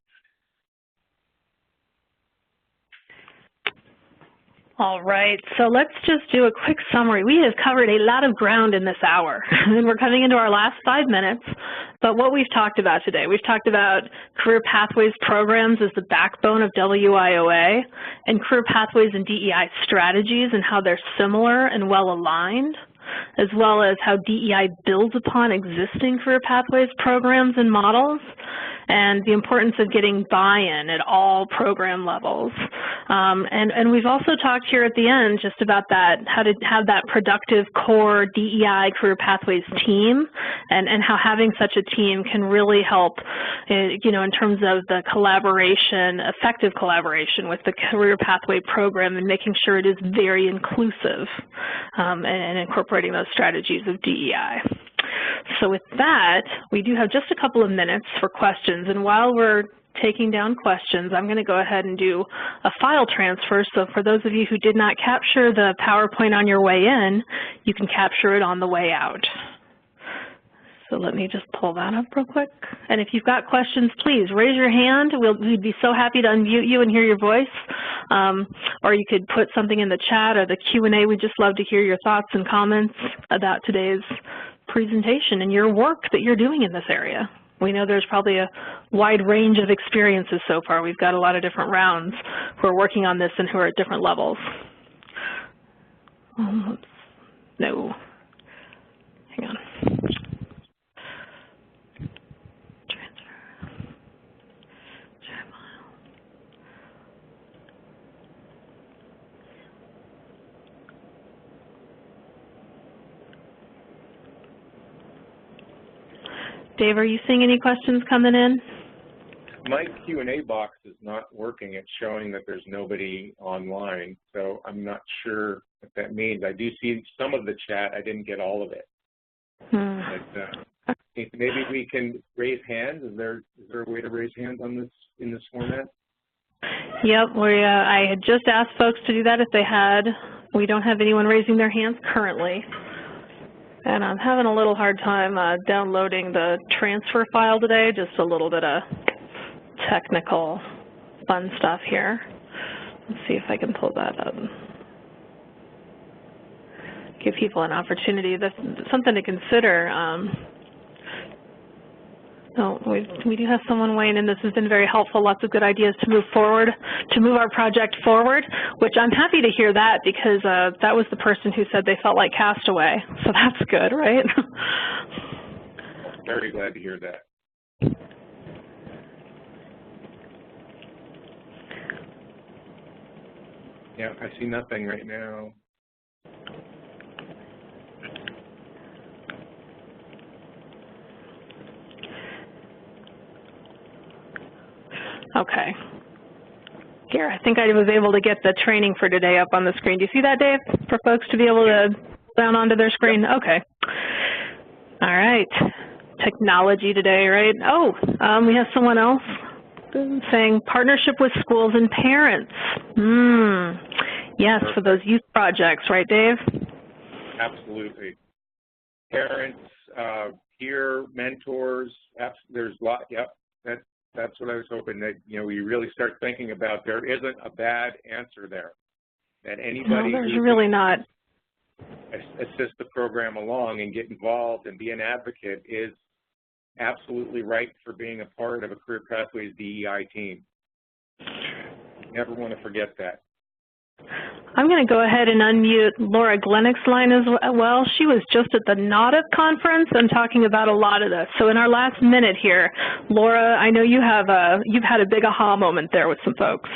All right, so let's just do a quick summary. We have covered a lot of ground in this hour, and we're coming into our last 5 minutes. But what we've talked about today, we've talked about Career Pathways programs as the backbone of WIOA, and Career Pathways and DEI strategies and how they're similar and well aligned, as well as how DEI builds upon existing Career Pathways programs and models, and the importance of getting buy-in at all program levels. And we've also talked here at the end just about that, how to have that productive core DEI Career Pathways team, and how having such a team can really help, you know, in terms of the collaboration, effective collaboration with the Career Pathway program and making sure it is very inclusive and incorporating those strategies of DEI. So with that, we do have just a couple of minutes for questions, and while we're taking down questions, I'm going to go ahead and do a file transfer. So for those of you who did not capture the PowerPoint on your way in, you can capture it on the way out. So let me just pull that up real quick. And if you've got questions, please raise your hand. We'd be so happy to unmute you and hear your voice. Or you could put something in the chat or the Q&A. We'd just love to hear your thoughts and comments about today's presentation and your work that you're doing in this area. We know there's probably a wide range of experiences so far. We've got a lot of different rounds who are working on this and who are at different levels. No. Hang on. Dave, are you seeing any questions coming in? My Q&A box is not working. It's showing that there's nobody online, so I'm not sure what that means. I do see some of the chat. I didn't get all of it. But, maybe we can raise hands. Is there a way to raise hands on this in this format? Yep, I had just asked folks to do that if they had. We don't have anyone raising their hands currently. And I'm having a little hard time downloading the transfer file today, just a little bit of technical fun stuff here. Let's see if I can pull that up. Give people an opportunity. That's something to consider. We do have someone weighing in. This has been very helpful. Lots of good ideas to move forward, to move our project forward, which I'm happy to hear that because that was the person who said they felt like castaway. So that's good, right? Very glad to hear that. Yeah, I see nothing right now. Okay. Here, I think I was able to get the training for today up on the screen. Do you see that, Dave, for folks to be able to down onto their screen? Yep. Okay. All right. Technology today, right? Oh, we have someone else saying partnership with schools and parents. Yes, for those youth projects, right, Dave? Absolutely. Parents, peer mentors, there's a lot, yep. That's what I was hoping that, you know, we really start thinking about. There isn't a bad answer there. That anybody no, there's really not. Assist the program along and get involved and be an advocate is absolutely right for being a part of a Career Pathways DEI team. Never want to forget that. I'm going to go ahead and unmute Laura Glenick's line as well. She was just at the NAUTIP conference and talking about a lot of this. So in our last minute here, Laura, I know you've had a big aha moment there with some folks.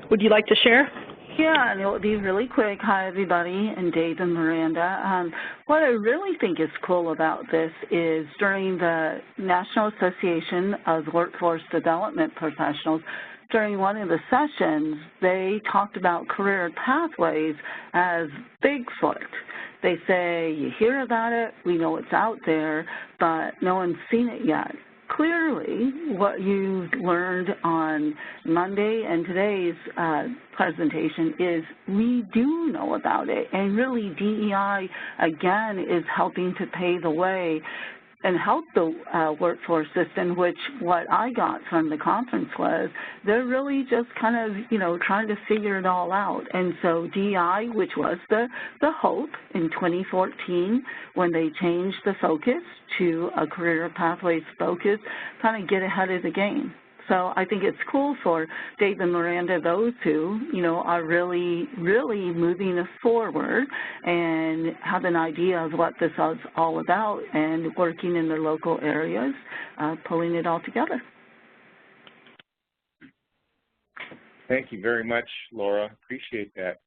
Would you like to share? Yeah, and it will be really quick. Hi, everybody, and Dave and Miranda. What I really think is cool about this is during the National Association of Workforce Development Professionals, during one of the sessions, they talked about career pathways as Bigfoot. They say, you hear about it, we know it's out there, but no one's seen it yet. clearly what you learned on Monday and today's presentation is we do know about it, and really DEI, again, is helping to pave the way and help the workforce system, which what I got from the conference was they're really just kind of, you know, trying to figure it all out. And so DEI, which was the hope in 2014 when they changed the focus to a career pathways focus, kind of get ahead of the game. So I think it's cool for Dave and Miranda, those who, you know, are really moving us forward and have an idea of what this is all about and working in their local areas, pulling it all together. Thank you very much, Laura. Appreciate that.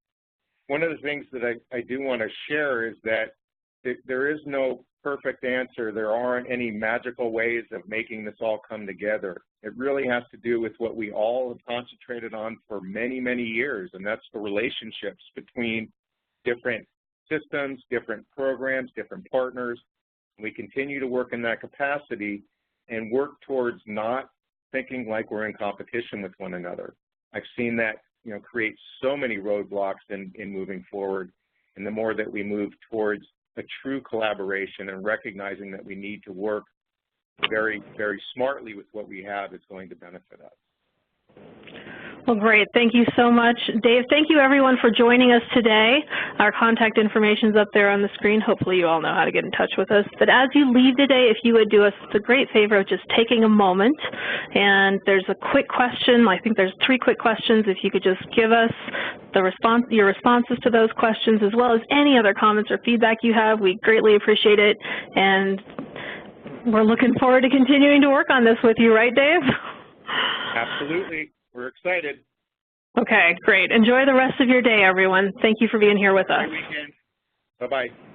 One of the things that I do want to share is that there is no perfect answer. There aren't any magical ways of making this all come together. It really has to do with what we all have concentrated on for many, many years, and that's the relationships between different systems, different programs, different partners. We continue to work in that capacity and work towards not thinking like we're in competition with one another. I've seen that, you know, create so many roadblocks in moving forward, and the more that we move towards a true collaboration and recognizing that we need to work very, very smartly with what we have is going to benefit us. Well, great. Thank you so much, Dave. Thank you, everyone, for joining us today. Our contact information is up there on the screen. Hopefully, you all know how to get in touch with us. But as you leave today, if you would do us the great favor of just taking a moment, and there's a quick question. I think there's 3 quick questions. If you could just give us your responses to those questions, as well as any other comments or feedback you have, we greatly appreciate it. And we're looking forward to continuing to work on this with you, right, Dave? Absolutely. We're excited. Okay, great. Enjoy the rest of your day, everyone. Thank you for being here with us. Good weekend. Bye-bye.